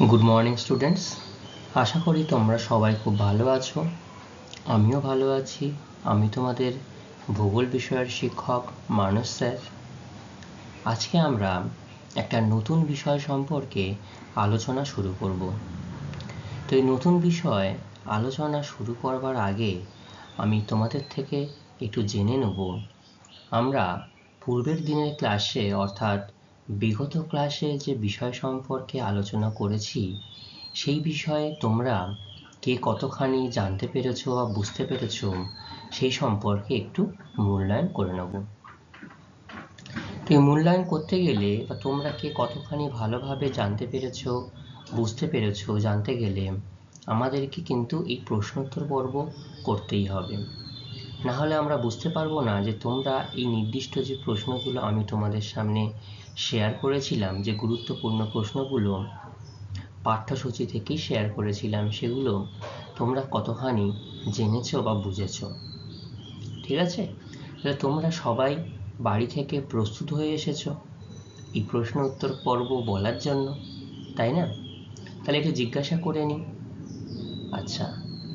Good morning students, আশা করি তোমরা সবাই খুব ভালো আছো। আমিও ভালো আছি। আমি তোমাদের ভূগোল বিষয়ের শিক্ষক মানস স্যার। আজকে আমরা একটা নতুন বিষয় সম্পর্কে আলোচনা শুরু করব। তো এই নতুন বিষয় আলোচনা শুরু করবার আগে আমি তোমাদের থেকে একটু জেনে নেব, আমরা পূর্বের দিনের ক্লাসে অর্থাৎ বিগত ক্লাসে যে বিষয় সম্পর্কে আলোচনা করেছি সেই বিষয়ে তোমরা কে কতখানি জানতে পেরেছো বা বুঝতে পেরেছো সেই সম্পর্কে একটু মূল্যায়ন করে নেব। তো এই মূল্যায়ন করতে গেলে বা তোমরা কে কতখানি ভালোভাবে জানতে পেরেছো, বুঝতে পেরেছো জানতে গেলে আমাদেরকে কিন্তু এই প্রশ্নোত্তর পর্ব করতেই হবে। না হলে আমরা বুঝতে পারবো না যে তোমরা এই নির্দিষ্ট যে প্রশ্নগুলো আমি তোমাদের সামনে শেয়ার করেছিলাম, যে গুরুত্বপূর্ণ প্রশ্নগুলো পাঠ্যসূচি থেকেই শেয়ার করেছিলাম, সেগুলো তোমরা কতখানি জেনেছো বা বুঝেছো। ঠিক আছে, তাহলে তোমরা সবাই বাড়ি থেকে প্রস্তুত হয়ে এসেছো এই প্রশ্ন উত্তর পর্ব বলার জন্য, তাই না? তাহলে একটু জিজ্ঞাসা করে নিই। আচ্ছা,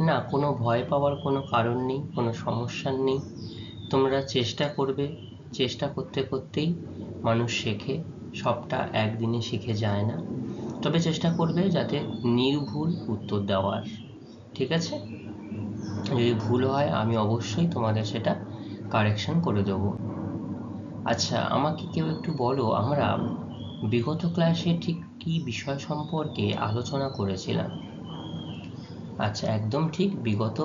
না, কোনো ভয় পাওয়ার কোনো কারণ নেই, কোনো সমস্যা নেই। তোমরা চেষ্টা করবে, চেষ্টা করতে করতেই মানুষ শেখে, সবটা একদিনে শিখে যায় না। তবে চেষ্টা করবে যাতে নির্ভুল উত্তর দেওয়ার। ঠিক আছে? যদি ভুল হয় আমি অবশ্যই তোমাদের সেটা কারেকশন করে দেব। আচ্ছা, আমাকে কেউ একটু বলো, আমরা বিগত ক্লাসে ঠিক কি বিষয় সম্পর্কে আলোচনা করেছিলাম? আচ্ছা, একদম ঠিক, বিগত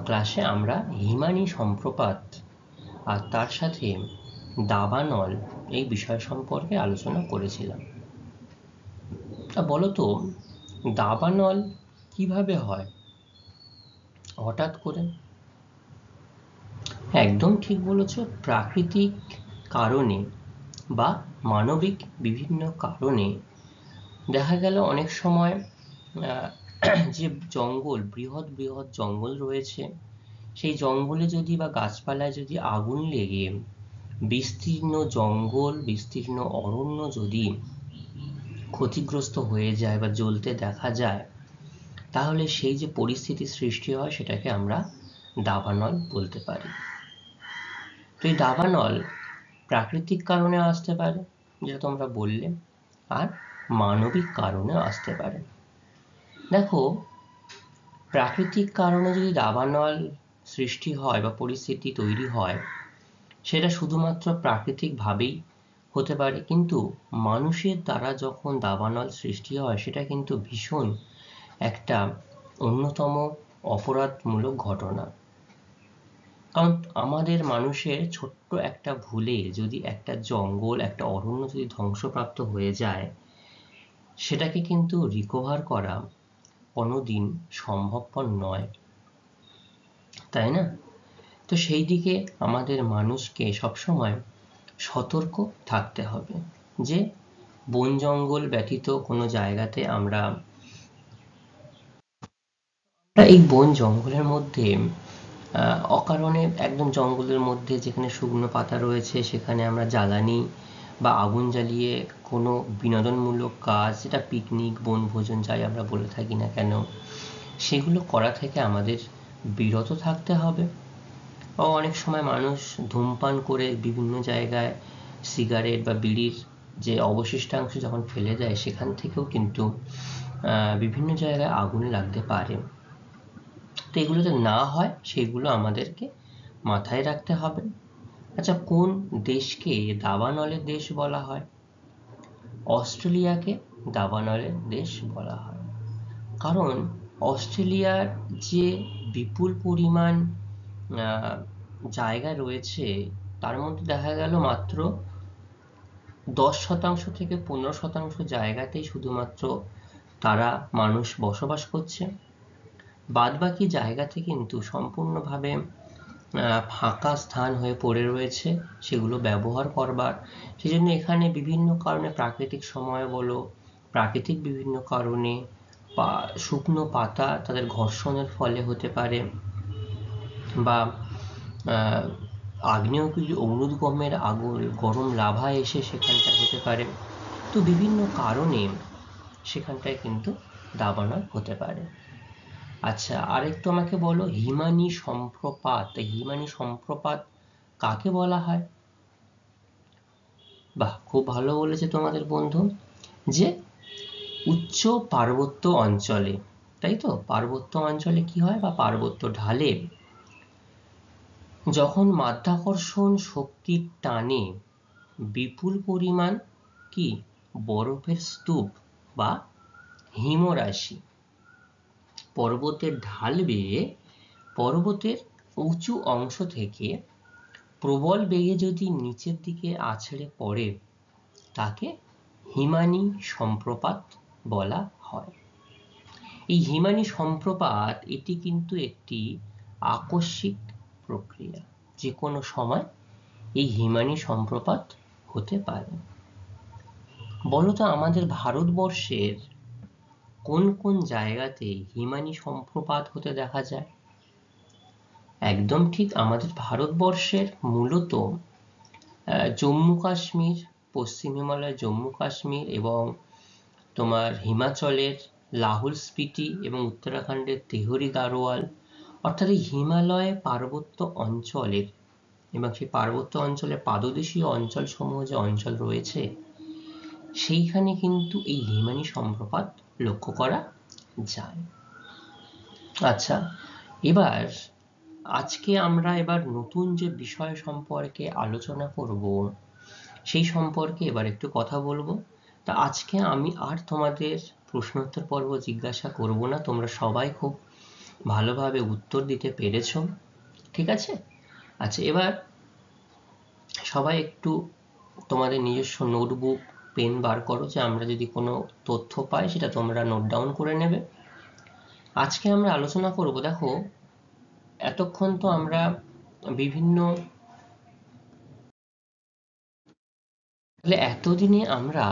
ক্লাসে আমরা হিমানী সম্প্রপাত আর তার সাথে দাবানল এই বিষয় সম্পর্কে আলোচনা করেছিলাম। তা বলো তো, দাবানল কিভাবে হয় হঠাৎ করে? একদম ঠিক বলেছ, প্রাকৃতিক কারণে বা মানবিক বিভিন্ন কারণে দেখা গেল অনেক সময় যে জঙ্গল, বৃহৎ বৃহৎ জঙ্গল রয়েছে, সেই জঙ্গলে যদি বা গাছপালায় যদি আগুন লেগে বিস্তীর্ণ জঙ্গল, বিস্তীর্ণ অরণ্য যদি ক্ষতিগ্রস্ত হয়ে যায় বা জ্বলতে দেখা যায়, তাহলে সেই যে পরিস্থিতি সৃষ্টি হয় সেটাকে আমরা দাবানল বলতে পারি। তো এই দাবানল প্রাকৃতিক কারণে আসতে পারে, যেটা তোমরা বললে, আর মানবিক কারণেও আসতে পারে। দেখো, প্রাকৃতিক কারণে যদি দাবানল সৃষ্টি হয় বা পরিস্থিতি তৈরি হয়, সেটা শুধুমাত্র প্রাকৃতিকভাবেই হতে পারে, কিন্তু মানুষের দ্বারা যখন দাবানল সৃষ্টি হয় সেটা কিন্তু ভীষণ একটা অন্যতম অপরাধমূলক ঘটনা। কারণ আমাদের মানুষের ছোট্ট একটা ভুলে যদি একটা জঙ্গল, একটা অরণ্য যদি ধ্বংসপ্রাপ্ত হয়ে যায়, সেটাকে কিন্তু রিকভার করা কোনোদিন সম্ভবপর নয়, তাই না? তো সেই দিকে আমাদের মানুষকে সবসময় সতর্ক থাকতে হবে যে বন জঙ্গল ব্যতীত কোনো জায়গাতে আমরা এই বন জঙ্গলের মধ্যে অকারণে একদম জঙ্গলের মধ্যে যেখানে শুকনো পাতা রয়েছে সেখানে আমরা জ্বালানি বা আগুন জ্বালিয়ে কোনো বিনোদনমূলক কাজ, যেটা পিকনিক, বনভোজন যাই আমরা বলে থাকি না কেন, সেগুলো করা থেকে আমাদের বিরত থাকতে হবে। ও অনেক সময় মানুষ ধূমপান করে বিভিন্ন জায়গায় সিগারেট বা বিড়ির যে অবশিষ্টাংশ যখন ফেলে দেয়, সেখান থেকেও কিন্তু বিভিন্ন জায়গায় আগুন লাগতে পারে। তো এগুলো যাতে না হয় সেগুলো আমাদেরকে মাথায় রাখতে হবে। আচ্ছা, কোন দেশকে দাবানলের দেশ বলা হয়? অস্ট্রেলিয়াকে দাবানলের দেশ বলা হয়, কারণ অস্ট্রেলিয়ার যে বিপুল পরিমাণ জায়গা রয়েছে, তার মধ্যে দেখা গেল মাত্র 10% থেকে 15% জায়গাতেই শুধুমাত্র তারা মানুষ বসবাস করছে। বাদবাকি জায়গাতে কিন্তু সম্পূর্ণভাবে ফাঁকা স্থান হয়ে পড়ে রয়েছে সেগুলো ব্যবহার করবার। সেই জন্য এখানে বিভিন্ন কারণে, প্রাকৃতিক সময় বলো, প্রাকৃতিক বিভিন্ন কারণে বা শুকনো পাতা তাদের ঘর্ষণের ফলে হতে পারে, বা আগ্নেয়গিরি অগ্নুদ্গমের আগুন, গরম লাভা এসে সেখানটা হতে পারে। তো বিভিন্ন কারণে সেখানটায় কিন্তু দাবানল হতে পারে। আচ্ছা, আরেকটু আমাকে বলো, হিমানী সম্প্রপাত, হিমানী সম্প্রপাত কাকে বলা হয়? বাহ, খুব ভালো বলেছে তোমাদের বন্ধু, যে উচ্চ পার্বত্য অঞ্চলে, তাই তো, পার্বত্য অঞ্চলে কি হয়, বা পার্বত্য ঢালে যখন মাধ্যাকর্ষণ শক্তির টানে বিপুল পরিমাণ কি বরফের স্তূপ বা হিমরাশি পর্বতের ঢাল বেয়ে পর্বতের উঁচু অংশ থেকে প্রবল বেগে যদি নিচের দিকে আছড়ে পড়ে, তাকে হিমানী সম্প্রপাত বলা হয়। এই হিমানী সম্প্রপাত এটি কিন্তু একটি আকস্মিক প্রক্রিয়া, যে কোনো সময় এই হিমানী সম্প্রপাত হতে পারে। বলতো, আমাদের ভারতবর্ষের কোন কোন জায়গাতে হিমানী সম্প্রপাত হতে দেখা যায়? একদম ঠিক, আমাদের ভারতবর্ষের মূলত জম্মু কাশ্মীর, পশ্চিম হিমালয় জম্মু কাশ্মীর এবং তোমার হিমাচলের লাহুল স্পিতি এবং উত্তরাখণ্ডের তেহরি গাড়োয়াল, অর্থাৎ এই হিমালয় পার্বত্য অঞ্চলের এবং সেই পার্বত্য অঞ্চলের পাদদেশীয় অঞ্চলসমূহ যে অঞ্চল রয়েছে, সেইখানে কিন্তু এই হিমানী সম্প্রপাত লক্ষ্য করা যায়। আচ্ছা, এবার আজকে আমরা নতুন যে বিষয় সম্পর্কে আলোচনা করব, সেই সম্পর্কে এবার একটু কথা বলবো। তা আজকে আমি আর তোমাদের প্রশ্নোত্তর পর্ব জিজ্ঞাসা করব না, তোমরা সবাই খুব ভালোভাবে উত্তর দিতে পেরেছো, ঠিক আছে? আচ্ছা, এবার সবাই একটু তোমাদের নিজস্ব নোটবুক পেন বার করো, যে আমরা যদি কোনো তথ্য পাই সেটা তোমরা নোট ডাউন করে নেবে। আজকে আমরা আলোচনা করব, দেখো এতক্ষণ তো আমরা বিভিন্ন, এতদিনে আমরা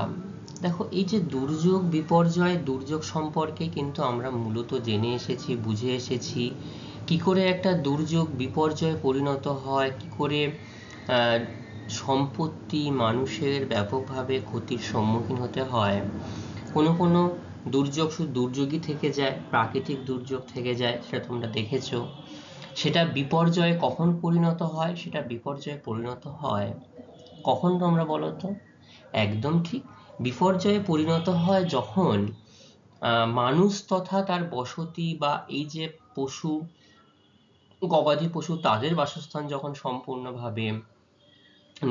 দেখো এই যে দুর্যোগ বিপর্যয়, দুর্যোগ সম্পর্কে কিন্তু আমরা মূলত জেনে এসেছি, বুঝে এসেছি কি করে একটা দুর্যোগ বিপর্যয়ে পরিণত হয়, কি করে সম্পত্তি মানুষের ব্যাপকভাবে ক্ষতির সম্মুখীন হতে হয়। কোনো কোনো দুর্যোগ শুধু দুর্যোগই থেকে যায়, প্রাকৃতিক দুর্যোগ থেকে যায়, সেটা তোমরা দেখেছো। সেটা বিপর্যয়ে কখন পরিণত হয়, সেটা বিপর্যয়ে পরিণত হয় কখন তোমরা বলো তো? একদম ঠিক, বিপর্যয়ে পরিণত হয় যখন মানুষ তথা তার বসতি বা এই যে পশু, গবাদি পশু, তাদের বাসস্থান যখন সম্পূর্ণভাবে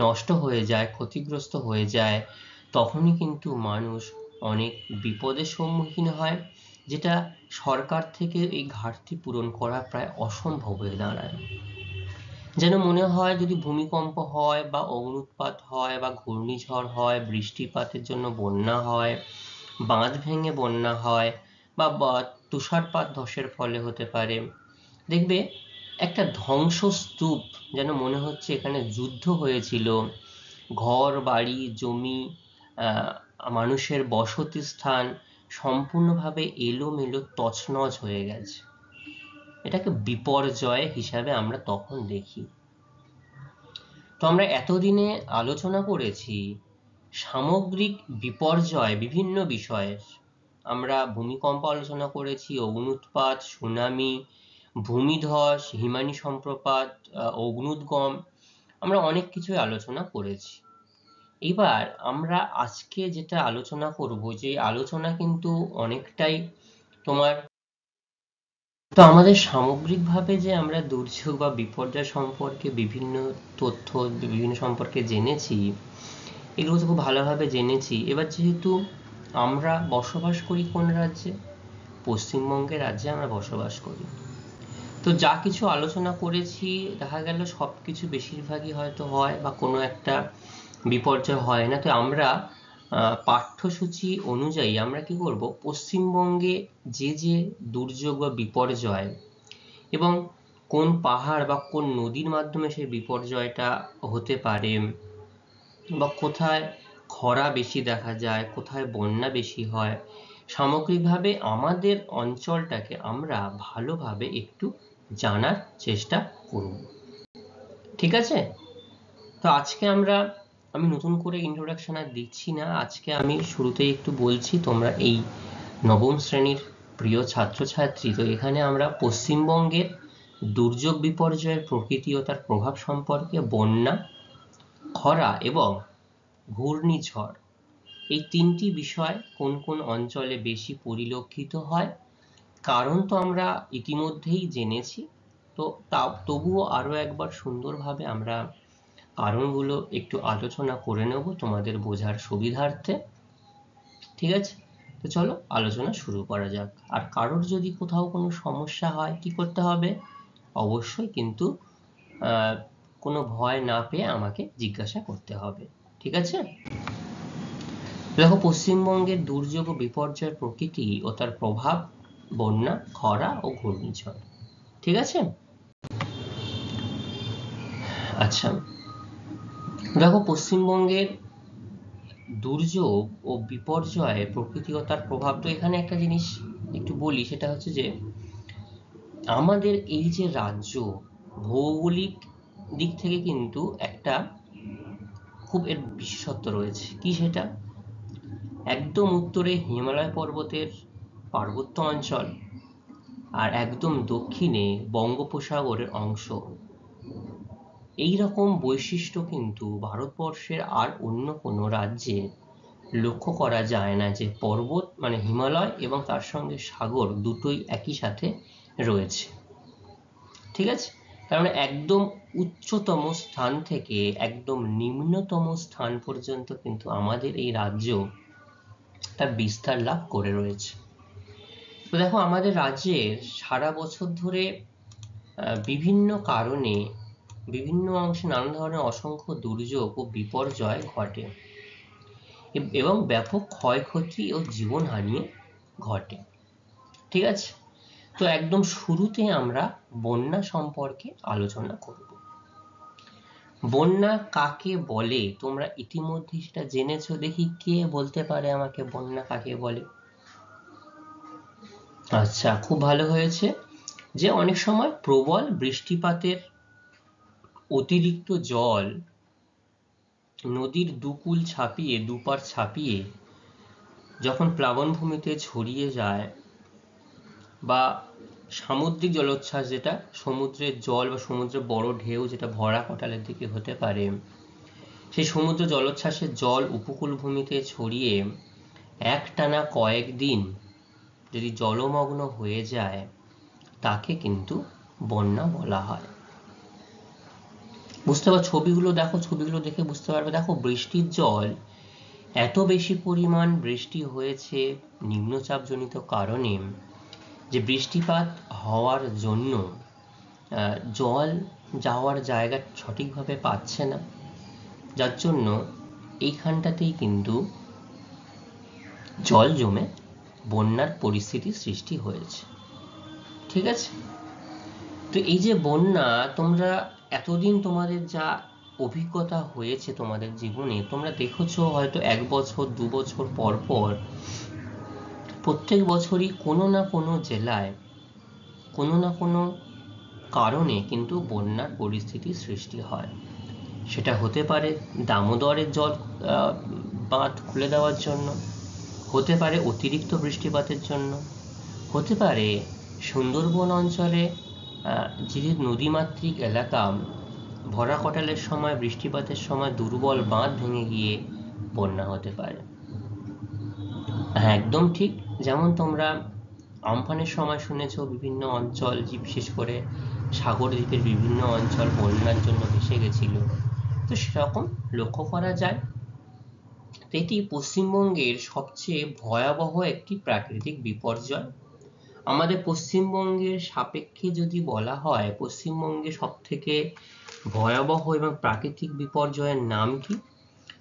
নষ্ট হয়ে যায়, ক্ষতিগ্রস্ত হয়ে যায়, তখনই কিন্তু মানুষ অনেক বিপদের সম্মুখীন হয়, যেটা সরকার থেকে এই ঘাটতি পূরণ করা প্রায় অসম্ভব হয়ে দাঁড়ায়। যেন মনে হয় যদি ভূমিকম্প হয় বা অগ্ন্যুৎপাত হয় বা ঘূর্ণিঝড় হয়, বৃষ্টিপাতের জন্য বন্যা হয়, বাঁধ ভেঙে বন্যা হয়, বা তুষারপাত ধসের ফলে হতে পারে, দেখবে একটা ধ্বংসস্তূপ, যেন মনে হচ্ছে এখানে যুদ্ধ হয়েছিল, ঘর বাড়ি জমি, মানুষের বসতি স্থান সম্পূর্ণভাবে এলোমেলো তছনছ হয়ে গেছে। এটাকে বিপর্যয় হিসাবে আমরা তখন দেখি। তো আমরা এতদিনে আলোচনা করেছি সামগ্রিক বিপর্যয় বিভিন্ন বিষয়ের। আমরা ভূমিকম্প আলোচনা করেছি, অগ্ন্যুৎপাত, সুনামি, ভূমিধস, হিমানী সম্প্রপাত, অগ্ন্যুদ্গম, আমরা অনেক কিছুই আলোচনা করেছি। এবার আমরা আজকে যেটা আলোচনা করব, যে আলোচনা কিন্তু অনেকটাই তোমার, তো আমাদের সামগ্রিকভাবে যে আমরা দুর্যোগ বা বিপর্যয় সম্পর্কে বিভিন্ন তথ্য বিভিন্ন সম্পর্কে জেনেছি, এগুলো তো খুব ভালোভাবে জেনেছি। এবার যেহেতু আমরা বসবাস করি কোন রাজ্যে, পশ্চিমবঙ্গের রাজ্যে আমরা বসবাস করি, তো যা কিছু আলোচনা করেছি দেখা গেল সব কিছু বেশিরভাগই হয়তো হয় বা কোনো একটা বিপর্যয় হয় না। তো আমরা পাঠ্যসূচি অনুযায়ী আমরা কি করব, পশ্চিমবঙ্গে যে যে দুর্যোগ বা বিপর্যয় এবং কোন পাহাড় বা কোন নদীর মাধ্যমে সেই বিপর্যয়টা হতে পারে, বা কোথায় খরা বেশি দেখা যায়, কোথায় বন্যা বেশি হয়, সামগ্রিকভাবে আমাদের অঞ্চলটাকে আমরা ভালোভাবে একটু জানার চেষ্টা করব, ঠিক আছে? তো আজকে আমরা আমি নতুন করে ইন্ট্রোডাকশন আর দিচ্ছি না, আজকে আমি শুরুতেই একটু বলছি, তোমরা এই নবম শ্রেণীর প্রিয় ছাত্রছাত্রী। তো এখানে আমরা পশ্চিমবঙ্গের দুর্যোগ বিপর্যয়ের প্রকৃতি ও তার প্রভাব সম্পর্কে, বন্যা, খরা এবং ঘূর্ণিঝড়, এই তিনটি বিষয় কোন কোন অঞ্চলে বেশি পরিলক্ষিত হয়, কারণ তো আমরা ইতিমধ্যেই জেনেছি, তো তবুও আরো একবার সুন্দরভাবে আমরা কারণগুলো একটু আলোচনা করে নেব তোমাদের বোঝার সুবিধার্থে। ঠিক আছে, তো চলো আলোচনা শুরু করা যাক। আর কারোর যদি কোথাও কোনো সমস্যা হয় কি করতে হবে, অবশ্যই কিন্তু কোনো ভয় না পেয়ে আমাকে জিজ্ঞাসা করতে হবে। ঠিক আছে, দেখো পশ্চিমবঙ্গের দুর্যোগ ও বিপর্যয়ের প্রকৃতি ও তার প্রভাব, বন্যা, খরা ও ঘূর্ণিঝড়। ঠিক আছে, আচ্ছা দেখো পশ্চিমবঙ্গের দুর্যোগ ও বিপর্যয় প্রকৃতি ও তার প্রভাব, তো এখানে একটা জিনিস একটু বলি, সেটা হচ্ছে যে আমাদের এই যে রাজ্য, ভৌগোলিক দিক থেকে কিন্তু একটা খুব এর বিশেষত্ব রয়েছে। কি সেটা? একদম উত্তরে হিমালয় পর্বতের পার্বত্য অঞ্চল, আর একদম দক্ষিণে বঙ্গোপসাগরের অংশ। এই রকম বৈশিষ্ট্য কিন্তু ভারতবর্ষের আর অন্য কোনো রাজ্যে লক্ষ্য করা যায় না, যে পর্বত মানে হিমালয় এবং তার সঙ্গে সাগর দুটোই একই সাথে রয়েছে। ঠিক আছে, তার মানে একদম উচ্চতম স্থান থেকে একদম নিম্নতম স্থান পর্যন্ত কিন্তু আমাদের এই রাজ্য তার বিস্তার লাভ করে রয়েছে। তো দেখো আমাদের রাজ্যের সারা বছর ধরে বিভিন্ন কারণে বিভিন্ন অংশে নানা ধরনের অসংখ্য দুর্যোগ ও বিপর্যয় ঘটে এবং ব্যাপক ক্ষয়ক্ষতি ও জীবনহানি ঘটে। ঠিক আছে, তো একদম শুরুতে আমরা বন্যা সম্পর্কে আলোচনা করব। বন্যা কাকে বলে তোমরা ইতিমধ্যে সেটা জেনেছো, দেখি কে বলতে পারে আমাকে বন্যা কাকে বলে? আচ্ছা, খুব ভালো হয়েছে, যে অনেক সময় প্রবল বৃষ্টিপাতের অতিরিক্ত জল নদীর দুকুল ছাপিয়ে, দুপার ছাপিয়ে যখন প্লাবনভূমিতে ছড়িয়ে যায়, বা সামুদ্রিক জলোচ্ছ্বাস, যেটা সমুদ্রের জল বা সমুদ্রের বড় ঢেউ যেটা ভরা কটালের দিকে হতে পারে, সেই সমুদ্র জলোচ্ছ্বাসের জল উপকূলভূমিতে ছড়িয়ে একটানা কয়েকদিন যদি জলমগ্ন হয়ে যায়, তাকে কিন্তু বন্যা বলা হয়। বুঝতে পারো, ছবিগুলো দেখো, ছবিগুলো দেখে বুঝতে পারবে। দেখো বৃষ্টির জল, এত বেশি পরিমাণ বৃষ্টি হয়েছে নিম্নচাপজনিত কারণে, যে বৃষ্টিপাত হওয়ার জন্য জল যাওয়ার জায়গা সঠিকভাবে পাচ্ছে না, যার জন্য এইখানটাতেই কিন্তু জল জমে বন্যার পরিস্থিতির সৃষ্টি হয়েছে। ঠিক আছে, তো এই যে বন্যা, তোমরা এতদিন তোমাদের যা অভিজ্ঞতা হয়েছে তোমাদের জীবনে, তোমরা দেখেছো হয়তো 1 বছর 2 বছর পর পর প্রত্যেক বছরই কোনো না কোনো জেলায় কোনো না কোনো কারণে কিন্তু বন্যার পরিস্থিতির সৃষ্টি হয়। সেটা হতে পারে দামোদরের জল বাঁধ খুলে দেওয়ার জন্য, হতে পারে অতিরিক্ত বৃষ্টিপাতের জন্য, হতে পারে সুন্দরবন অঞ্চলে যে নদীমাতৃক এলাকা, ভরা কটালের সময়, বৃষ্টিপাতের সময় দুর্বল বাঁধ ভেঙে গিয়ে বন্যা হতে পারে। হ্যাঁ একদম ঠিক, যেমন তোমরা আমফানের সময় শুনেছো বিভিন্ন অঞ্চল, বিশেষ করে সাগর দ্বীপের বিভিন্ন অঞ্চল বন্যার জন্য ভেসে গেছিল, তো সেরকম লক্ষ্য করা যায়। এটি পশ্চিমবঙ্গের সবচেয়ে ভয়াবহ একটি প্রাকৃতিক বিপর্যয়। আমাদের পশ্চিমবঙ্গের সাপেক্ষে যদি বলা হয়, পশ্চিমবঙ্গে সব থেকে ভয়াবহ এবং প্রাকৃতিক বিপর্যয়ের নাম কি,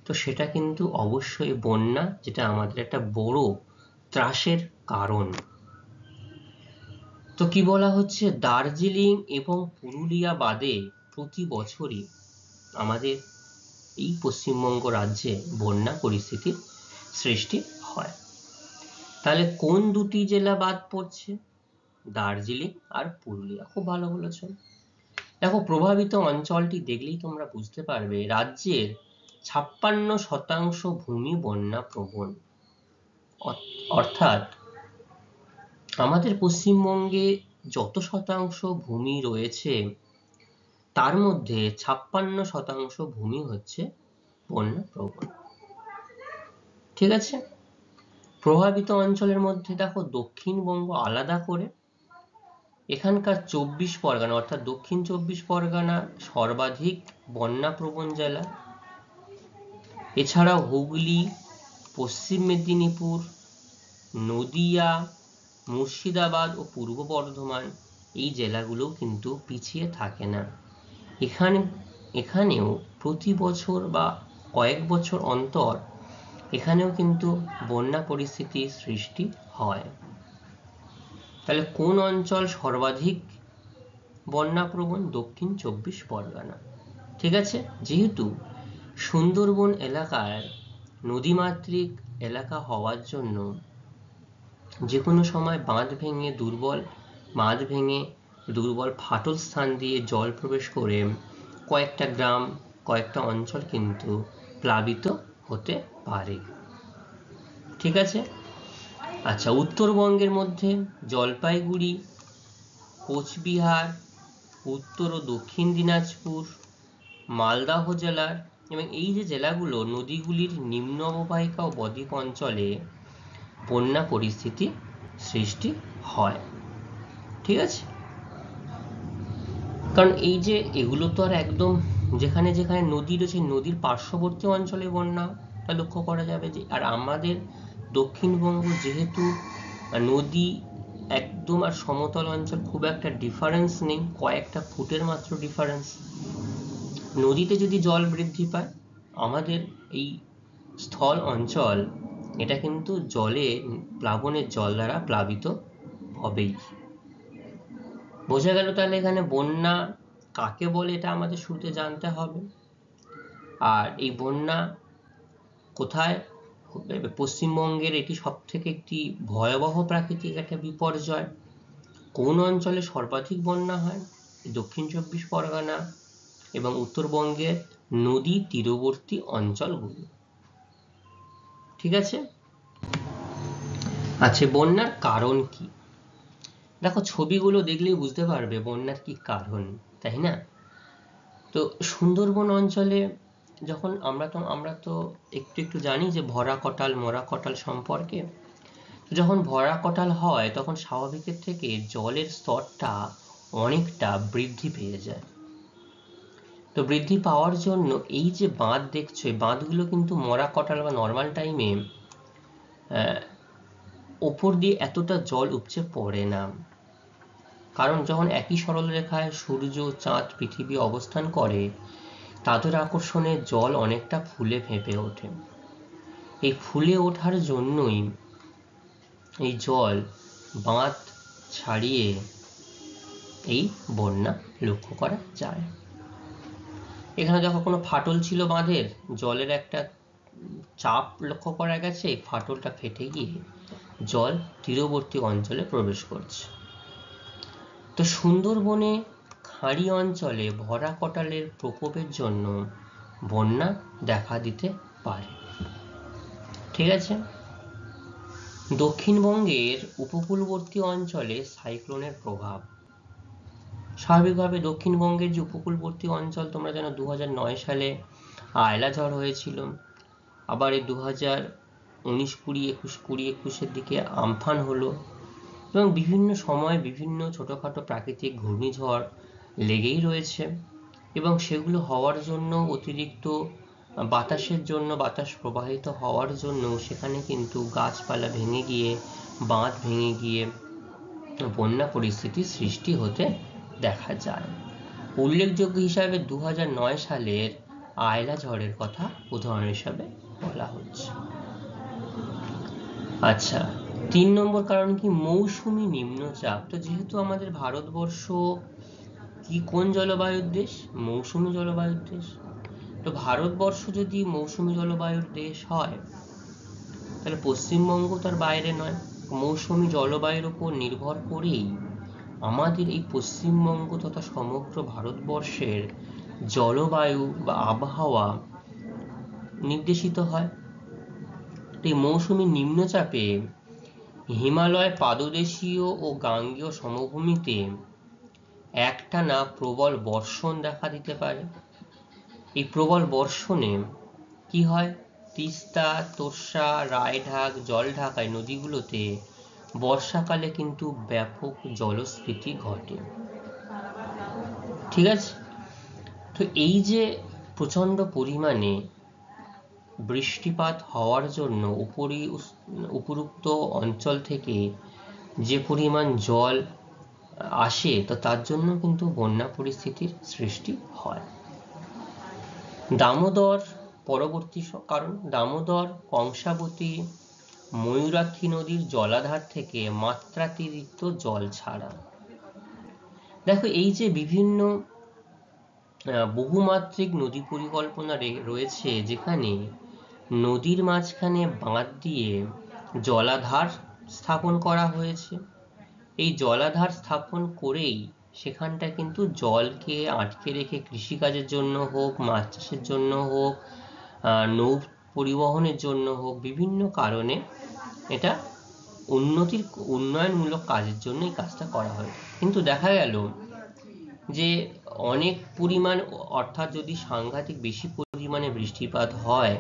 তো সেটা কিন্তু অবশ্যই বন্যা, যেটা আমাদের একটা বড় ত্রাসের কারণ। তো কি বলা হচ্ছে, দার্জিলিং এবং পুরুলিয়া বাদে প্রতি বছরই আমাদের এই পশ্চিমবঙ্গ রাজ্যে বন্যা পরিস্থিতির সৃষ্টি হয়। তাহলে কোন দুটি জেলা বাদ পড়ছে? দার্জিলিং আর পুরুলিয়া। খুব ভালো বলেছ। দেখো প্রভাবিত অঞ্চলটি দেখলেই তোমরা বুঝতে পারবে রাজ্যের 56% ভূমি বন্যা প্রবণ। অর্থাৎ আমাদের পশ্চিমবঙ্গে যত শতাংশ ভূমি রয়েছে তার মধ্যে 56% ভূমি হচ্ছে বন্যা প্রবণ। ঠিক আছে, প্রভাবিত অঞ্চলের মধ্যে দেখো দক্ষিণবঙ্গ আলাদা করে, এখানকার 24 পরগনা অর্থাৎ দক্ষিণ 24 পরগনা সর্বাধিক বন্যা প্রবণ জেলা। এছাড়াও হুগলি, পশ্চিম মেদিনীপুর, নদিয়া, মুর্শিদাবাদ ও পূর্ব বর্ধমান এই জেলাগুলোও কিন্তু পিছিয়ে থাকে না। এখানেও প্রতি বছর বা কয়েক বছর অন্তর এখানেও কিন্তু বন্যা পরিস্থিতির সৃষ্টি হয়। তাহলে কোন অঞ্চল সর্বাধিক বন্যা প্রবণ? দক্ষিণ 24 পরগনা। ঠিক আছে, যেহেতু সুন্দরবন এলাকায় নদীমাতৃক এলাকা হওয়ার জন্য যে কোনো সময় বাঁধ ভেঙে দুর্বল ফাটল স্থান দিয়ে জল প্রবেশ করে কয়েকটা গ্রাম, কয়েকটা অঞ্চল কিন্তু প্লাবিত হতে পারে। ঠিক আছে, আচ্ছা, উত্তরবঙ্গের মধ্যে জলপাইগুড়ি, কোচবিহার, উত্তর ও দক্ষিণ দিনাজপুর, মালদহ জেলার এবং এই যে জেলাগুলো নদীগুলির নিম্ন অববাহিকা ও বদ্বীপ অঞ্চলে বন্যা পরিস্থিতি সৃষ্টি হয়। ঠিক আছে, কারণ এই যে এগুলো তো আর একদম যেখানে যেখানে নদী রয়েছে নদীর পার্শ্ববর্তী অঞ্চলে বন্যাটা লক্ষ্য করা যাবে। যে আর আমাদের দক্ষিণবঙ্গ যেহেতু নদী একদম আর সমতল অঞ্চল খুব একটা ডিফারেন্স নেই, কয়েকটা ফুটের মাত্র ডিফারেন্স। নদীতে যদি জল বৃদ্ধি পায় আমাদের এই স্থল অঞ্চল এটা কিন্তু প্লাবনের জল দ্বারা প্লাবিত হবেই। বোঝা গেল তাহলে এখানে বন্যা কাকে বলে এটা আমাদের শুরুতে জানতে হবে। আর এই বন্যা কোথায়? পশ্চিমবঙ্গের এটি সবথেকে একটি ভয়াবহ প্রাকৃতিক একটা বিপর্যয়। কোন অঞ্চলে সর্বাধিক বন্যা হয়? দক্ষিণ 24 পরগনা এবং উত্তরবঙ্গের নদী তীরবর্তী অঞ্চলগুলো। ঠিক আছে, আচ্ছা, বন্যার কারণ কি? দেখো ছবিগুলো দেখলেই বুঝতে পারবে বন্যার কি কারণ, তাই না? তো সুন্দরবন অঞ্চলে যখন আমরা তো একটু জানি যে ভরা কটাল মরা কটাল সম্পর্কে। যখন ভরা কটাল হয় তখন স্বাভাবিকের থেকে জলের স্তরটা অনেকটা বৃদ্ধি পেয়ে যায়। তো বৃদ্ধি পাওয়ার জন্য এই যে বাঁধ দেখছো, এই বাঁধগুলো কিন্তু মরা কটাল বা নর্মাল টাইমে ওপর দিয়ে এতটা জল উপচে পড়ে না। কারণ যখন একই সরলরেখায় সূর্য, চাঁদ, পৃথিবী অবস্থান করে তাদের আকর্ষণে জল অনেকটা ফুলে ফেঁপে ওঠে। এই ফুলে ওঠার জন্যই এই জল বাঁধ ছাড়িয়ে এই বন্যা লক্ষ্য করা যায়। এখানে দেখো কোনো ফাটল ছিল বাঁধের, জলের একটা চাপ লক্ষ্য করা গেছে, এই ফাটলটা ফেটে গিয়ে জল তীরবর্তী অঞ্চলে প্রবেশ করছে। তো সুন্দরবনে খাঁড়ি অঞ্চলে ভরা কটালের প্রকোপের জন্য বন্যা দেখা দিতে পারে। ঠিক আছে, দক্ষিণবঙ্গের উপকূলবর্তী অঞ্চলে সাইক্লোনের প্রভাব। স্বাভাবিকভাবে দক্ষিণবঙ্গের যে উপকূলবর্তী অঞ্চল তোমরা জানো 2009 সালে আয়লা ঝড় হয়েছিল। আবার এই 2019-20 দিকে আমফান হলো এবং বিভিন্ন সময় বিভিন্ন ছোটখাটো প্রাকৃতিক ঘূর্ণিঝড় লেগেই রয়েছে এবং সেগুলো হওয়ার জন্য অতিরিক্ত বাতাসের জন্য, বাতাস প্রবাহিত হওয়ার জন্য সেখানে কিন্তু গাছপালা ভেঙে গিয়ে, বাঁধ ভেঙে গিয়ে বন্যা পরিস্থিতির সৃষ্টি হতে দেখা যায়। উল্লেখযোগ্য হিসাবে 2009 সালের আয়লা ঝড়ের কথা উদাহরণ হিসাবে বলা হচ্ছে। আচ্ছা, 3 নম্বর কারণ কি? মৌসুমী নিম্নচাপ। তো যেহেতু আমাদের ভারতবর্ষ কোন জলবায়ুর দেশ? মৌসুমী জলবায়ুর দেশ। তো ভারতবর্ষ যদি মৌসুমী জলবায়ুর দেশ হয় তাহলে পশ্চিমবঙ্গ তার বাইরে নয়। মৌসুমী জলবায়ুর উপর নির্ভর করেই আমাদের এই পশ্চিমবঙ্গ তথা সমগ্র ভারতবর্ষের জলবায়ু বা আবহাওয়া নির্দেশিত হয়। এই মৌসুমী নিম্নচাপে হিমালয় পাদদেশীয় ও গাঙ্গেয় সমভূমিতে একটানা প্রবল বর্ষণ দেখা দিতে পারে। এই প্রবল বর্ষণে কি হয়, তিস্তা, তোর্ষা, রায়ঢাক, জলঢাকায় নদীগুলোতে বর্ষাকালে কিন্তু ব্যাপক জলস্ফীতি ঘটে। ঠিক আছে, তো এই যে প্রচন্ড পরিমাণে বৃষ্টিপাত হওয়ার জন্য উপরুক্ত অঞ্চল থেকে যে পরিমাণ জল আসে, তো তার জন্য কিন্তু বন্যা পরিস্থিতির সৃষ্টি হয়। দামোদর পরবর্তী কারণ, দামোদর, কংসাবতী, ময়ূরাক্ষী নদীর জলাধার থেকে মাত্রাতিরিক্ত জল ছাড়া। দেখো, এই যে বিভিন্ন বহুমাত্রিক নদী পরিকল্পনা রয়েছে, যেখানে নদীর মাঝখানে বাঁধ দিয়ে জলাধার স্থাপন করা হয়েছে। এই জলাধার স্থাপন করেই সেখানটা কিন্তু জলকে আটকে রেখে কৃষিকাজের জন্য হোক, মাছ চাষের জন্য হোক, নৌ পরিবহনের জন্য হোক, বিভিন্ন কারণে এটা উন্নয়নমূলক কাজের জন্য এই কাজটা করা হয়। কিন্তু দেখা গেল যে অনেক পরিমাণ, অর্থাৎ যদি সাংঘাতিক বেশি পরিমাণে বৃষ্টিপাত হয়,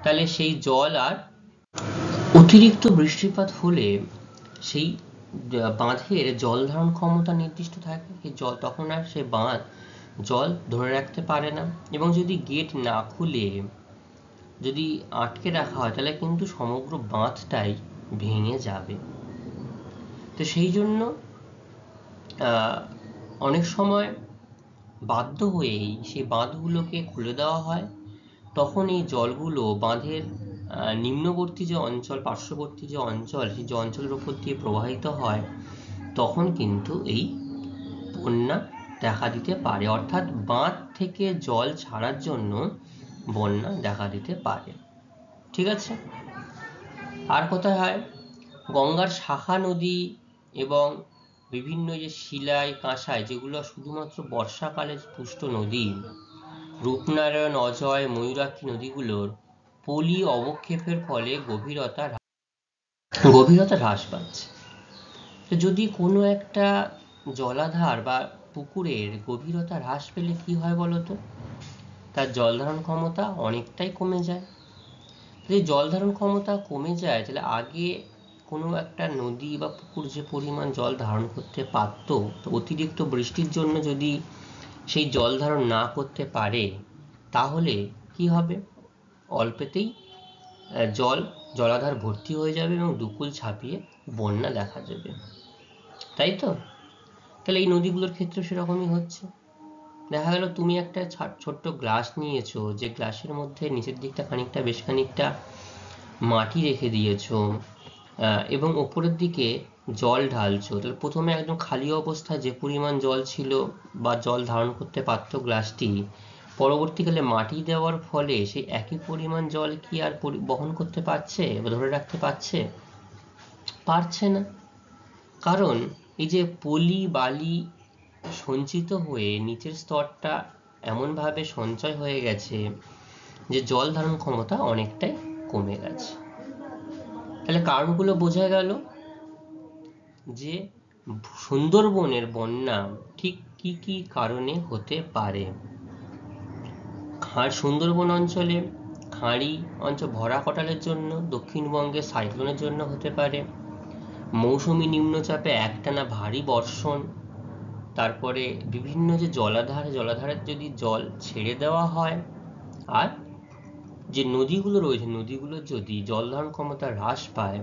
তাহলে সেই জল আর অতিরিক্ত বৃষ্টিপাত হলে সেই বাঁধের জল ধারণ ক্ষমতা নির্দিষ্ট থাকে, জল তখন আর সে বাঁধ জল ধরে রাখতে পারে না, এবং যদি গেট না খুলে যদি আটকে রাখা হয়, তাহলে কিন্তু সমগ্র বাঁধটাই ভেঙে যাবে। তো সেই জন্য অনেক সময় বাধ্য হয়েই সেই বাঁধগুলোকে খুলে দেওয়া হয়। তখন এই জলগুলো বাঁধের নিম্নবর্তী যে অঞ্চল, পার্শ্ববর্তী যে অঞ্চল, সেই যে অঞ্চলের উপর দিয়ে প্রবাহিত হয়, তখন কিন্তু এই বন্যা দেখা দিতে পারে। অর্থাৎ বাঁধ থেকে জল ছাড়ার জন্য বন্যা দেখা দিতে পারে। ঠিক আছে, আর কোথায় হয়, গঙ্গার শাখা নদী এবং বিভিন্ন যে শিলাই, কাঁসাই, যেগুলো শুধুমাত্র বর্ষাকালে পুষ্ট নদী, রূপনারায়ণ, অজয়, ময়ূরাক্ষী নদীগুলোর পলি অবক্ষেপের ফলে গভীরতা হ্রাস পাচ্ছে। তো যদি কোনো একটা জলাধার বা পুকুরের গভীরতা হ্রাস পেলে কি হয় বলতো, তার জল ধারণ ক্ষমতা অনেকটাই কমে যায়। যদি জল ধারণ ক্ষমতা কমে যায়, তাহলে আগে কোনো একটা নদী বা পুকুর যে পরিমাণ জল ধারণ করতে পারত, তো অতিরিক্ত বৃষ্টির জন্য যদি সেই জল ধারণ না করতে পারে, তাহলে কি হবে, অল্পেতেই জলাধার ভর্তি হয়ে যাবে এবং দুকুল ছাপিয়ে বন্যা দেখা যাবে। তাই তো? তাহলে এই নদীগুলোর ক্ষেত্রে সেরকমই হচ্ছে। দেখা গেল তুমি একটা ছোট্ট গ্লাস নিয়েছো, যে গ্লাসের মধ্যে নিচের দিকটা খানিকটা বেশ খানিকটা মাটি রেখে দিয়েছো, এবং ওপরের দিকে জল ঢালছো। তাহলে প্রথমে একদম খালি অবস্থায় যে পরিমাণ জল ছিল বা জল ধারণ করতে পারতো গ্লাসটি, পরবর্তীকালে মাটি দেওয়ার ফলে সেই একই পরিমাণ জল কি আর বহন করতে পারছে বা ধরে রাখতে পারছে? পারছে না। কারণ এই যে পলি বালি সঞ্চিত হয়ে নিচের স্তরটা এমনভাবে সঞ্চয় হয়ে গেছে যে জল ধারণ ক্ষমতা অনেকটাই কমে গেছে। তাহলে কারণগুলো বোঝা গেল যে সুন্দরবনের বন্যা ঠিক কি কি কারণে হতে পারে। সুন্দরবন অঞ্চলে খাঁড়ি অঞ্চল ভরা কটালের জন্য, দক্ষিণবঙ্গে সাইক্লোনের জন্য হতে পারে, মৌসুমী নিম্নচাপে একটানা ভারী বর্ষণ, তারপরে বিভিন্ন যে জলাধারের যদি জল ছেড়ে দেওয়া হয়, আর যে নদীগুলো রয়েছে, নদীগুলোর যদি জল ধারণ ক্ষমতা হ্রাস পায়,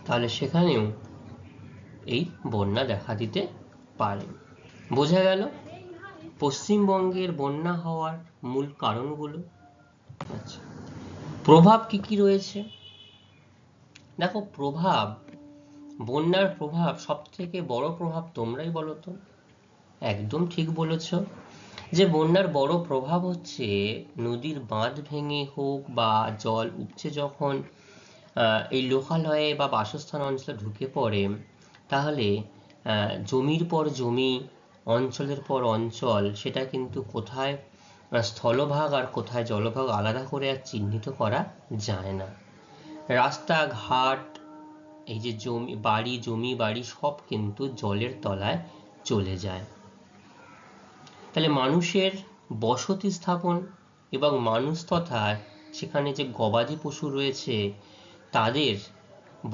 তাহলে সেখানেও এই বন্যা দেখা দিতে পারে। বোঝা গেল পশ্চিমবঙ্গের বন্যা হওয়ার মূল কারণগুলো। আচ্ছা, প্রভাব কি কি রয়েছে? দেখো, বন্যার প্রভাব, সব থেকে বড় প্রভাব তোমরাই বলো তো। একদম ঠিক বলেছ, যে বন্যার বড় প্রভাব হচ্ছে নদীর বাঁধ ভেঙে হোক বা জল উপচে যখন এই লোকালয়ে বা বাসস্থান অঞ্চলে ঢুকে পড়ে, তাহলে জমির পর জমি, অঞ্চলের পর অঞ্চল, সেটা কিন্তু কোথায় স্থলভাগ আর কোথায় জলভাগ আলাদা করে আর চিহ্নিত করা যায় না। রাস্তাঘাট, এই যে জমি বাড়ি সব কিন্তু জলের তলায় চলে যায়। তাহলে মানুষের বসতি স্থাপন এবং মানুষ তথা সেখানে যে গবাদি পশু রয়েছে তাদের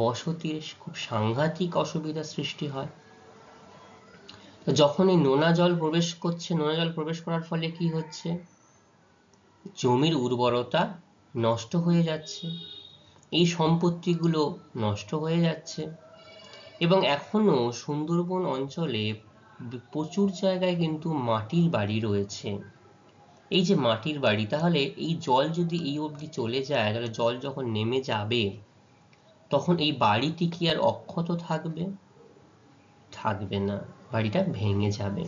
বসতির খুব সাংঘাতিক অসুবিধা সৃষ্টি হয়। যখন এই নোনা জল প্রবেশ করছে, নোনা জল প্রবেশ করার ফলে কি হচ্ছে? জমির উর্বরতা নষ্ট হয়ে যাচ্ছে, এই সম্পত্তিগুলো নষ্ট হয়ে যাচ্ছে। এবং এখনো সুন্দরবন অঞ্চলে প্রচুর জায়গায় কিন্তু মাটির বাড়ি রয়েছে। এই যে মাটির বাড়ি, তাহলে এই জল যদি এই অবধি চলে যায়, তাহলে জল যখন নেমে যাবে তখন এই বাড়িটি কি আর অক্ষত থাকবে? থাকবে না, বাড়িটা ভেঙে যাবে,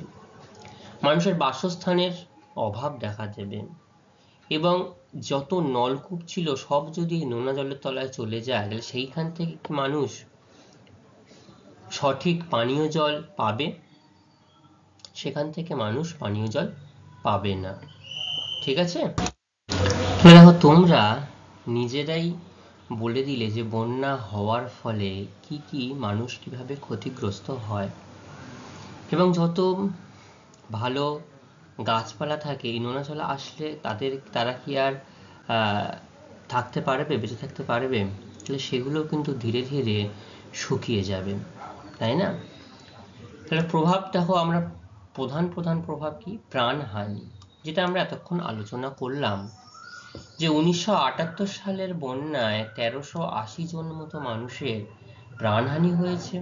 মানুষের বাসস্থানের অভাব দেখা দেবে। এবং যত নলকূপ ছিল সব যদি নোনা জলের তলায় চলে যায়, তাহলে সেইখান থেকে কি মানুষ সঠিক পানীয় জল পাবে? সেখান থেকে মানুষ পানীয় জল পাবে না। ঠিক আছে? দেখো, তোমরা নিজেরাই বলে দিলে যে বন্যা হওয়ার ফলে কি কি মানুষ কিভাবে ক্ষতিগ্রস্ত হয়, এবং যত ভালো গাছপালা থাকে এই নোনা জল আসলে তারা কি আর থাকতে পারবে, বেঁচে থাকতে পারবে? তাহলে সেগুলো কিন্তু ধীরে ধীরে শুকিয়ে যাবে, তাই না? তাহলে প্রভাব দেখো, আমরা প্রধান প্রভাব কি? প্রাণহানি, যেটা আমরা এতক্ষণ আলোচনা করলাম যে 1978 সালের বন্যায় 1380 জন মতো মানুষের প্রাণহানি হয়েছে।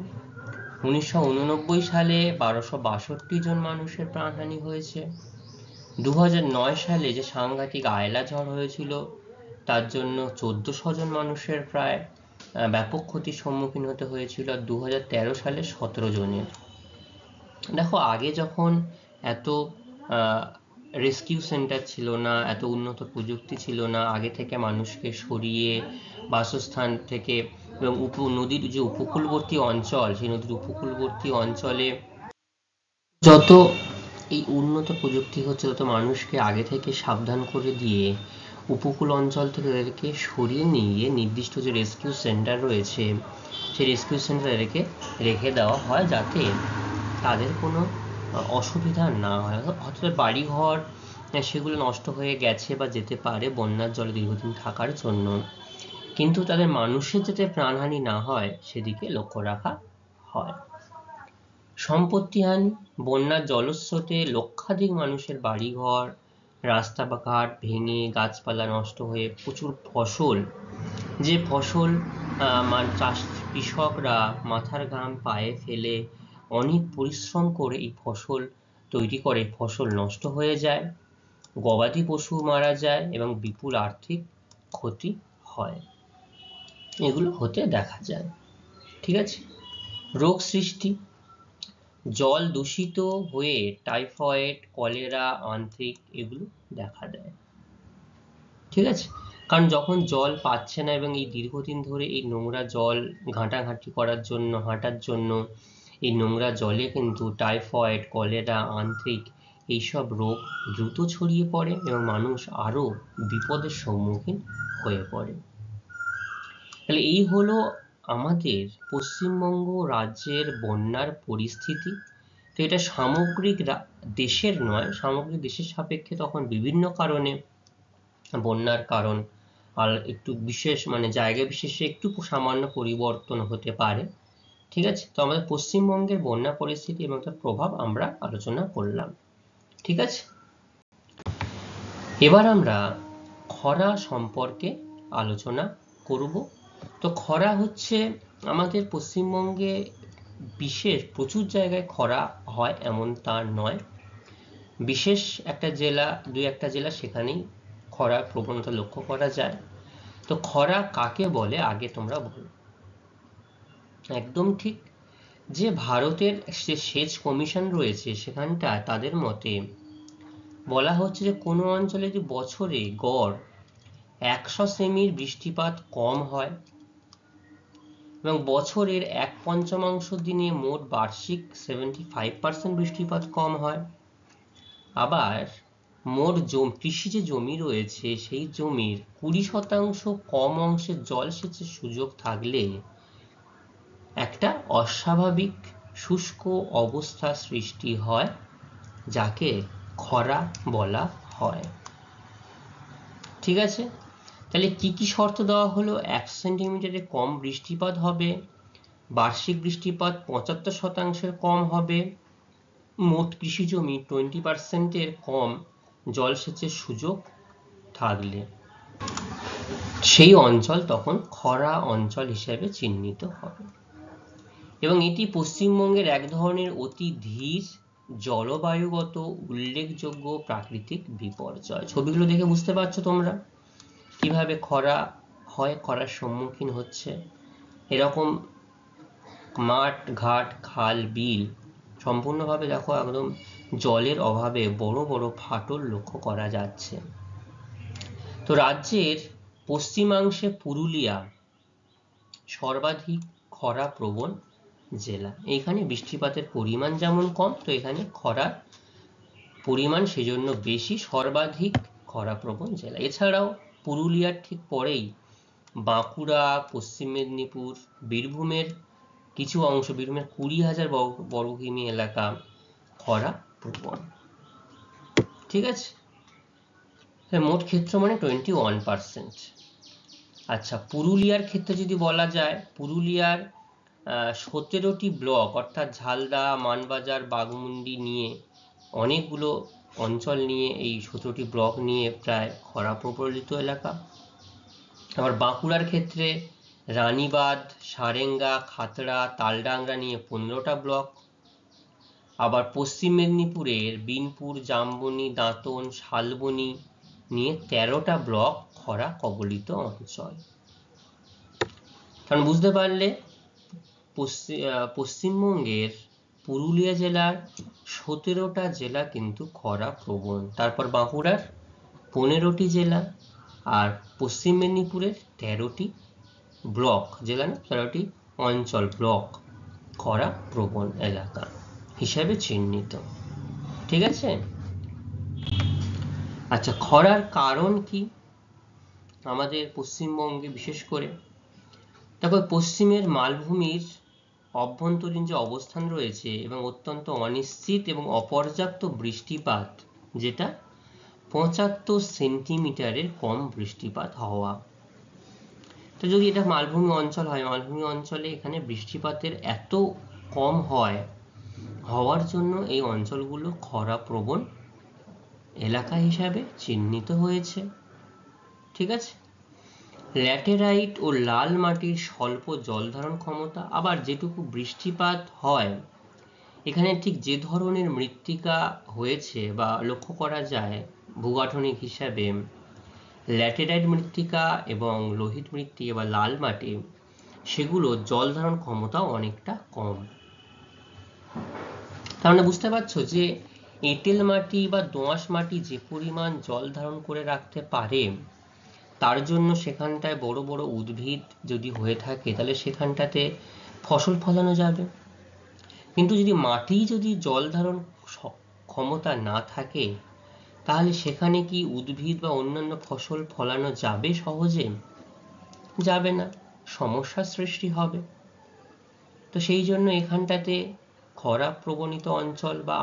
1989 সালে 1262 জন মানুষের প্রাণহানি হয়েছে। 2009 সালে যে সাংঘাতিক আয়লা ঝড় হয়েছিল তার জন্য 1400 জন মানুষের প্রায় ব্যাপক ক্ষতির সম্মুখীন হতে হয়েছিল। 2013 সালে 17 জনের। দেখো, আগে যখন এত রেস্কিউ সেন্টার ছিল না, এত উন্নত প্রযুক্তি ছিল না, আগে থেকে মানুষকে সরিয়ে বাসস্থান থেকে, এবং নদীর যে উপকূলবর্তী অঞ্চল, সেই নদীর উপকূলবর্তী অঞ্চলে যত এই উন্নত প্রযুক্তি হচ্ছে, তত মানুষকে আগে থেকে সাবধান করে দিয়ে উপকূল অঞ্চল থেকে তাদেরকে সরিয়ে নিয়ে নির্দিষ্ট যে রেস্কিউ সেন্টার রয়েছে সেই রেস্কিউ সেন্টারে রেখে দেওয়া হয়, যাতে তাদের কোনো অসুবিধা না হয়। হয়তো বাড়িঘর সেগুলো নষ্ট হয়ে গেছে বা যেতে পারে বন্যার জলে দীর্ঘদিন থাকার জন্য, কিন্তু তাদের মানুষের যাতে প্রাণহানি না হয় সেদিকে লক্ষ্য রাখা হয়। সম্পত্তিহানি, বন্যার জলস্রোতে লক্ষাধিক মানুষের বাড়িঘর, রাস্তা বা ঘাট ভেঙে গাছপালা নষ্ট হয়ে প্রচুর ফসল, যে ফসল কৃষকরা মাথার ঘাম পায়ে ফেলে অনেক পরিশ্রম করে এই ফসল তৈরি করে, ফসল নষ্ট হয়ে যায়, গবাদি পশু মারা যায় এবং বিপুল আর্থিক ক্ষতি হয়, এগুলো হতে দেখা যায়। ঠিক আছে? রোগ সৃষ্টি, জল দূষিত হয়ে টাইফয়েড, কলেরা, আন্ত্রিক এগুলো দেখা দেয়। ঠিক আছে? কারণ যখন জল পাচ্ছে না এবং এই দীর্ঘদিন ধরে এই নোংরা জল ঘাঁটাঘাঁটি করার জন্য, হাঁটার জন্য এই নোংরা জলে কিন্তু টাইফয়েড, কলেরা, আন্ত্রিক এইসব রোগ দ্রুত ছড়িয়ে পড়ে এবং মানুষ আরো বিপদের সম্মুখীন হয়ে পড়ে। তাহলে এই হলো আমাদের পশ্চিমবঙ্গ রাজ্যের বন্যার পরিস্থিতি। তো এটা সামগ্রিক দেশের নয়, সামগ্রিক দেশের সাপেক্ষে তখন বিভিন্ন কারণে বন্যার কারণ আর একটু বিশেষ জায়গা বিশেষে একটু সামান্য পরিবর্তন হতে পারে। ঠিক আছে? তো আমাদের পশ্চিমবঙ্গের বন্যা পরিস্থিতি এবং তার প্রভাব আমরা আলোচনা করলাম। ঠিক আছে? এবার আমরা খরা সম্পর্কে আলোচনা করব। তো খরা হচ্ছে আমাদের পশ্চিমবঙ্গে বিশেষ প্রচুর জায়গায় খরা হয় এমন তা নয়, বিশেষ একটা জেলা, দুই একটা জেলা সেখানেই খরার প্রবণতা লক্ষ্য করা যায়। তো খরা কাকে বলে আগে তোমরা বলো। একদম ঠিক, যে ভারতের যে সেচ কমিশন রয়েছে সেখানটায় তাদের মতে বলা হচ্ছে যে কোনো অঞ্চলে যদি বছরে গড় 100 সেমির বৃষ্টিপাত কম হয় এবং বছরের 1/5 দিনে মোট বার্ষিক 75% বৃষ্টিপাত কম হয়, আবার মোট কৃষি যে জমি রয়েছে সেই জমির 20% কম অংশে জলসেচের সুযোগ থাকলে একটা অস্বাভাবিক শুষ্ক অবস্থা সৃষ্টি হয়, যাকে খরা বলা হয়। ঠিক আছে, তাহলে কি কি শর্ত দেওয়া হলো? 100 সেন্টিমিটারের কম বৃষ্টিপাত হবে, বার্ষিক বৃষ্টিপাত 75% কম হবে, মোট কৃষি জমি 20% কম জলসেচের সুযোগ থাকলে সেই অঞ্চল তখন খরা অঞ্চল হিসেবে চিহ্নিত হবে। এবং এটি পশ্চিমবঙ্গের এক ধরনের অতি ধীর জলবায়ুগত উল্লেখযোগ্য প্রাকৃতিক বিপর্যয়। ছবিগুলো দেখে বুঝতে পারছো তোমরা কিভাবে খরা হয়, খরার সম্মুখীন হচ্ছে। এরকম মাঠ ঘাট খাল বিল সম্পূর্ণভাবে দেখো একদম জলের অভাবে বড় বড় ফাটল লক্ষ্য করা যাচ্ছে। তো রাজ্যের পশ্চিমাংশে পুরুলিয়া সর্বাধিক খরা প্রবণ জেলা। এখানে বৃষ্টিপাতের পরিমাণ যেমন কম, তো এখানে খরার পরিমাণ সেজন্য বেশি, সর্বাধিক খরা প্রবণ জেলা। এছাড়াও পুরুলিয়ার ঠিক পরেই বাঁকুড়া, পশ্চিম মেদিনীপুর, বীরভূমের কিছু অংশ, বীরভূমের 20,000 বর্গ কিমি এলাকা খরা প্রবণ। ঠিক আছে, মোট ক্ষেত্র মানে 21%। আচ্ছা, পুরুলিয়ার ক্ষেত্রে যদি বলা যায়, পুরুলিয়ার 17টি ব্লক অর্থাৎ ঝালদা, মানবাজার, বাঘমুন্ডি নিয়ে অনেকগুলো অঞ্চল নিয়ে এই 17টি ব্লক নিয়ে প্রায় খরা প্রবলিত এলাকা। আবার বাঁকুড়ার ক্ষেত্রে রানীবাঁধ, সারেঙ্গা, খাতড়া, তালডাংরা নিয়ে 15টা ব্লক। আবার পশ্চিম মেদিনীপুরের বিনপুর, জামবনি, দাঁতন, শালবনি নিয়ে 13টা ব্লক খরা কবলিত অঞ্চল। কারণ বুঝতে পারলে পশ্চিমবঙ্গের পুরুলিয়া জেলার 17টা জেলা কিন্তু খরা প্রবণ, তারপর বাঁকুড়ার 15টি জেলা, আর পশ্চিম মেদিনীপুরের 13টি ব্লক, জেলা না 13টি অঞ্চল, ব্লক খরা প্রবণ এলাকা হিসাবে চিহ্নিত। ঠিক আছে, আচ্ছা, খরার কারণ কি আমাদের পশ্চিমবঙ্গে? বিশেষ করে দেখো, পশ্চিমের মালভূমির অভ্যন্তরীণ যে অবস্থান রয়েছে এবং অত্যন্ত অনিশ্চিত এবং অপর্যাপ্ত বৃষ্টিপাত, যেটা 75 সেন্টিমিটারের কম বৃষ্টিপাত হওয়া। তো যদি এটা মালভূমি অঞ্চল হয়, মালভূমি অঞ্চলে এখানে বৃষ্টিপাতের এত কম হওয়ার জন্য এই অঞ্চলগুলো খরা প্রবণ এলাকা হিসাবে চিহ্নিত হয়েছে। ঠিক আছে, ল্যাটেরাইট ও লাল মাটির স্বল্প জল ধারণ ক্ষমতা, আবার যেটুকু বৃষ্টিপাত হয় এখানে ঠিক যে ধরনের মৃত্তিকা হয়েছে বা লক্ষ্য করা যায় ভূগাঠনিক হিসাবে, ল্যাটেরাইট মৃত্তিকা এবং লোহিত মৃত্তিকা বা লাল মাটি, সেগুলো জল ধারণ ক্ষমতাও অনেকটা কম। তার মানে বুঝতে পারছো যে এঁটেল মাটি বা দোআঁশ মাটি যে পরিমাণ জল ধারণ করে রাখতে পারে, তার জন্য সেখানটায় বড় বড় উদ্ভিদ যদি হয়ে থাকে তাহলে সেখানটাতে ফসল ফলানো যাবে। কিন্তু যদি মাটি যদি জল ধারণ ক্ষমতা না থাকে, তাহলে সেখানে কি উদ্ভিদ বা অন্যান্য ফসল ফলানো যাবে? সহজে যাবে না, সমস্যার সৃষ্টি হবে। তো সেই জন্য এখানটাতে খরা প্রবণিত অঞ্চল বা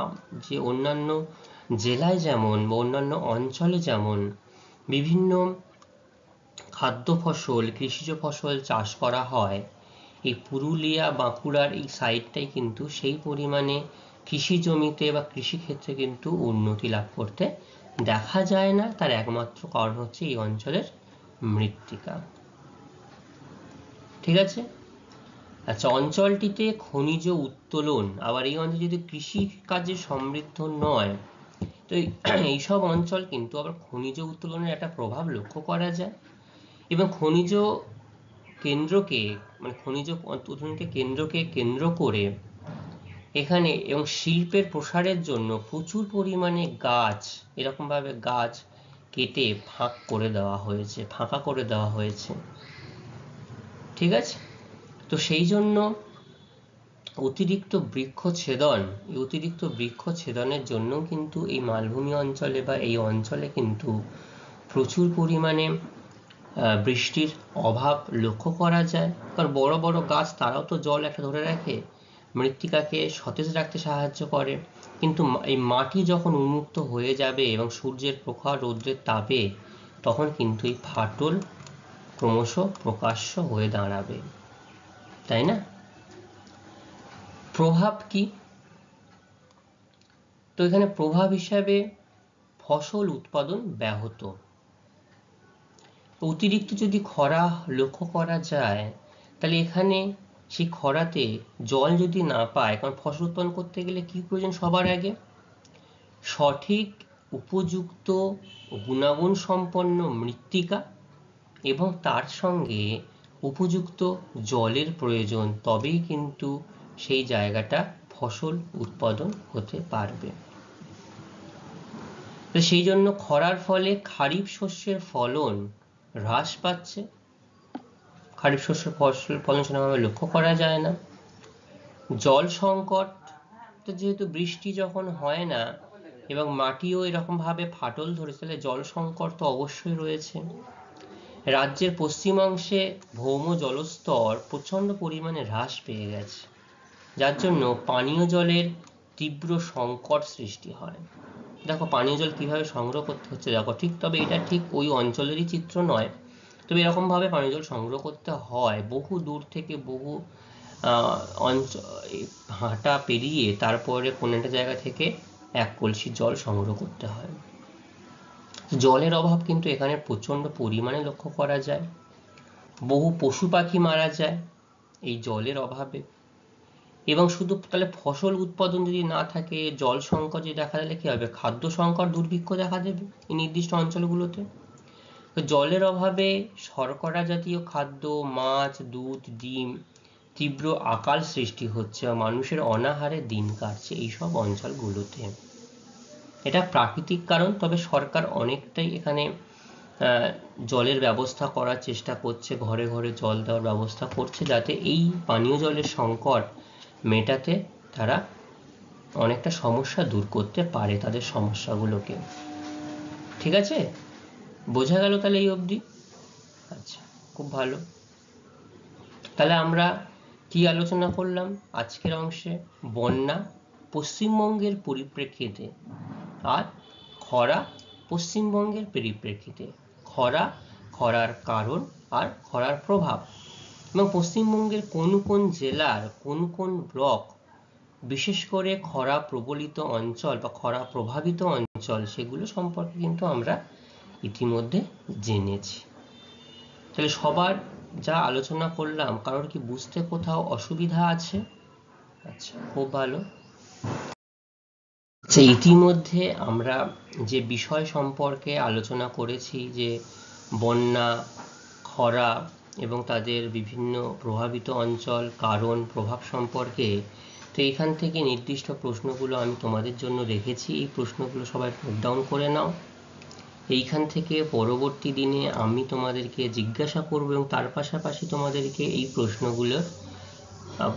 যে অন্যান্য জেলায় যেমন বা অন্যান্য অঞ্চলে যেমন বিভিন্ন খাদ্য ফসল, কৃষিজ ফসল চাষ করা হয়, এই পুরুলিয়া বাঁকুড়ার এই সাইডটাই কিন্তু সেই পরিমাণে কৃষি জমিতে বা কৃষিক্ষেত্রে কিন্তু উন্নতি লাভ করতে দেখা যায় না। তার একমাত্র কারণ হচ্ছে এই অঞ্চলের মৃত্তিকা। ঠিক আছে, আচ্ছা, অঞ্চলটিতে খনিজ উত্তোলন, আবার এই অঞ্চল যদি কৃষি কাজে সমৃদ্ধ নয়, তো এইসব অঞ্চল কিন্তু আবার খনিজ উত্তোলনের একটা প্রভাব লক্ষ্য করা যায়। এবং খনিজ কেন্দ্রকে মানে খনিজ উত্তোলনকে কেন্দ্র করে এখানে এবং শিল্পের প্রসারের জন্য প্রচুর পরিমাণে গাছ, এরকম ভাবে গাছ কেটে ফাঁকা করে দেওয়া হয়েছে। ঠিক আছে, তো সেই জন্য অতিরিক্ত বৃক্ষছেদন, এই অতিরিক্ত বৃক্ষছেদনের জন্য কিন্তু এই মালভূমি অঞ্চলে বা এই অঞ্চলে কিন্তু প্রচুর পরিমাণে বৃষ্টির অভাব লক্ষ্য করা যায়। কারণ বড় বড় গাছ তারাও তো জল একটা ধরে রাখে, মৃত্তিকাকে সতেজ রাখতে সাহায্য করে। কিন্তু এই মাটি যখন উন্মুক্ত হয়ে যাবে এবং সূর্যের প্রখর রৌদ্রের তাপে, তখন কিন্তু এই ফাটল ক্রমশ প্রকাশ্য হয়ে দাঁড়াবে, তাই না? প্রভাব কি? তো এখানে প্রভাব হিসাবে ফসল উৎপাদন ব্যাহত। অতিরিক্ত যদি খরা লক্ষ্য করা যায়, তাহলে এখানে সেই খরাতে জল যদি না পায়, কারণ ফসল উৎপাদন করতে গেলে কি প্রয়োজন? সবার আগে সঠিক উপযুক্ত গুণাগুণ সম্পন্ন মৃত্তিকা এবং তার সঙ্গে উপযুক্ত জলের প্রয়োজন, তবেই কিন্তু সেই জায়গাটা ফসল উৎপাদন হতে পারবে। তো সেই জন্য খরার ফলে খারিফ শস্যের ফলন হ্রাস পাচ্ছে। খারিফ শস্যের ফলন সেরকমভাবে লক্ষ্য করা যায় না। জল সংকট, তো যেহেতু বৃষ্টি যখন হয় না এবং মাটিও এরকম ভাবে ফাটল ধরেছে, তাহলে জল সংকট তো অবশ্যই রয়েছে। রাজ্যের পশ্চিমাংশে ভৌম জলস্তর প্রচন্ড পরিমাণে হ্রাস পেয়ে গেছে, যার জন্য পানীয় জলের তীব্র সংকট সৃষ্টি হয়। দেখো পানীয় জল কিভাবে সংগ্রহ করতে হচ্ছে দেখো, ঠিক তবে এটা ঠিক ওই অঞ্চলেরই চিত্র নয়, তবে এরকম ভাবে পানীয় জল সংগ্রহ করতে হয়। বহু দূর থেকে বহু হাঁটা পেরিয়ে তারপরে কোনো একটা জায়গা থেকে এক কলসি জল সংগ্রহ করতে হয়। জলের অভাব কিন্তু এখানে প্রচন্ড পরিমাণে লক্ষ্য করা যায়। বহু পশু পাখি মারা যায় এই জলের অভাবে। এবং শুধু তাহলে ফসল উৎপাদন যদি না থাকে, জল সংকট যদি দেখা দিলে কি হবে? খাদ্য সংকট, দুর্ভিক্ষ দেখা দেবে এই নির্দিষ্ট অঞ্চলগুলোতে। তো জলের অভাবে শর্করা জাতীয় খাদ্য, মাছ, দুধ, ডিম তীব্র আকাল সৃষ্টি হচ্ছে, মানুষের অনাহারে দিন কাটছে এইসব অঞ্চলগুলোতে। এটা প্রাকৃতিক কারণ, তবে সরকার অনেকটাই এখানে জলের ব্যবস্থা করার চেষ্টা করছে, ঘরে ঘরে জল দেওয়ার ব্যবস্থা করছে, যাতে এই পানীয় জলের সংকট মেটাতে তারা অনেকটা সমস্যা দূর করতে পারে, তাদের সমস্যাগুলোকে। ঠিক আছে, বোঝা গেল তাহলে এই অবধি? আচ্ছা, খুব ভালো। তাহলে আমরা কি আলোচনা করলাম আজকের অংশে? বন্যা পশ্চিমবঙ্গের পরিপ্রেক্ষিতে আর খরা পশ্চিমবঙ্গের পরিপ্রেক্ষিতে। খরা, খরার কারণ আর খরার প্রভাব, এবং পশ্চিমবঙ্গের কোন কোন জেলার কোন কোন ব্লক বিশেষ করে খরা প্রবলিত অঞ্চল বা খরা প্রভাবিত অঞ্চল, সেগুলো সম্পর্কে কিন্তু আমরা ইতিমধ্যে জেনেছি। তাহলে সবার যা আলোচনা করলাম, কারোর কি বুঝতে কোথাও অসুবিধা আছে? আচ্ছা, খুব ভালো। আচ্ছা, ইতিমধ্যে আমরা যে বিষয় সম্পর্কে আলোচনা করেছি, যে বন্যা, খরা এবং তাদের বিভিন্ন প্রভাবিত অঞ্চল, কারণ, প্রভাব সম্পর্কে, তো এখান থেকে নির্দিষ্ট প্রশ্নগুলো আমি তোমাদের জন্য রেখেছি। এই প্রশ্নগুলো সবাই নোট ডাউন করে নাও। এইখান থেকে পরবর্তী দিনে আমি তোমাদেরকে জিজ্ঞাসা করব এবং তার পাশাপাশি তোমাদেরকে এই প্রশ্নগুলোর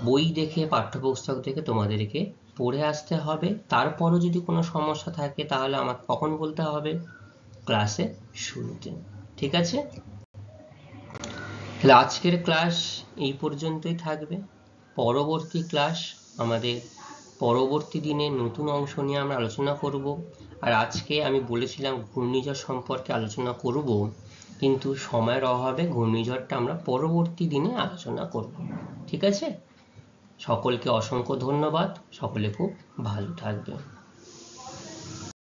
বই দেখে, পাঠ্যপুস্তক দেখে তোমাদেরকে পড়ে আসতে হবে। তারপরও যদি কোনো সমস্যা থাকে তাহলে আমাকে কখন বলতে হবে? ক্লাসে শুরুতে। ঠিক আছে, তাহলে আজকের ক্লাস এই পর্যন্তই থাকবে। পরবর্তী ক্লাস আমাদের পরবর্তী দিনে নতুন অংশ নিয়ে আমরা আলোচনা করব। আর আজকে আমি বলেছিলাম ঘূর্ণিঝড় সম্পর্কে আলোচনা করব, কিন্তু সময়ের অভাবে ঘূর্ণিঝড়টা আমরা পরবর্তী দিনে আলোচনা করব। ঠিক আছে, সকলকে অসংখ্য ধন্যবাদ। সকলে খুব ভালো থাকবে।